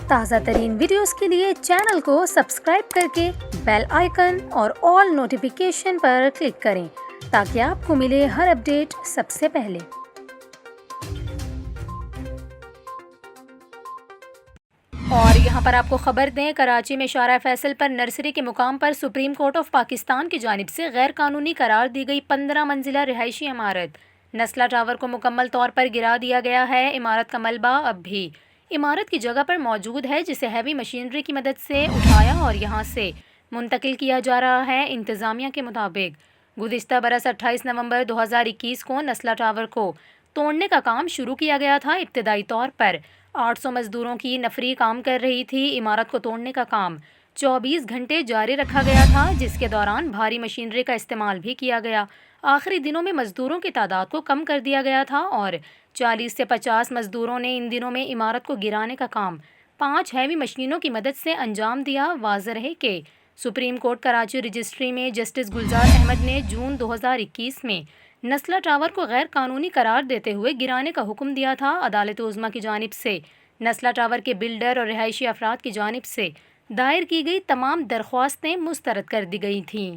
تازہ ترین ویڈیوز کے لیے چینل کو سبسکرائب کر کے بیل آئیکن اور آل نوٹیفیکیشن پر کلک کریں تاکہ آپ کو ملے ہر اپڈیٹ سب سے پہلے۔ اور یہاں پر آپ کو خبر دیں، کراچی میں شارع فیصل پر نرسری کے مقام پر سپریم کورٹ آف پاکستان کی جانب سے غیر قانونی قرار دی گئی 15 منزلہ رہائشی عمارت نسلہ ٹاور کو مکمل طور پر گرا دیا گیا ہے۔ عمارت کا ملبہ اب بھی عمارت کی جگہ پر موجود ہے، جسے ہیوی مشینری کی مدد سے اٹھایا اور یہاں سے منتقل کیا جا رہا ہے۔ انتظامیہ کے مطابق گزشتہ برس 28 نومبر 2021 کو نسلہ ٹاور کو توڑنے کا کام شروع کیا گیا تھا۔ ابتدائی طور پر 800 مزدوروں کی نفری کام کر رہی تھی۔ عمارت کو توڑنے کا کام 24 گھنٹے جاری رکھا گیا تھا، جس کے دوران بھاری مشینری کا استعمال بھی کیا گیا۔ آخری دنوں میں مزدوروں کی تعداد کو کم کر دیا گیا تھا اور 40 سے 50 مزدوروں نے ان دنوں میں عمارت کو گرانے کا کام 5 ہیوی مشینوں کی مدد سے انجام دیا۔ واضح ہے کہ سپریم کورٹ کراچی رجسٹری میں جسٹس گلزار احمد نے جون 2021 میں نسلہ ٹاور کو غیر قانونی قرار دیتے ہوئے گرانے کا حکم دیا تھا۔ عدالت عظمیٰ کی جانب سے نسلہ ٹاور کے بلڈر اور رہائشی افراد کی جانب سے دائر کی گئی تمام درخواستیں مسترد کر دی گئی تھیں۔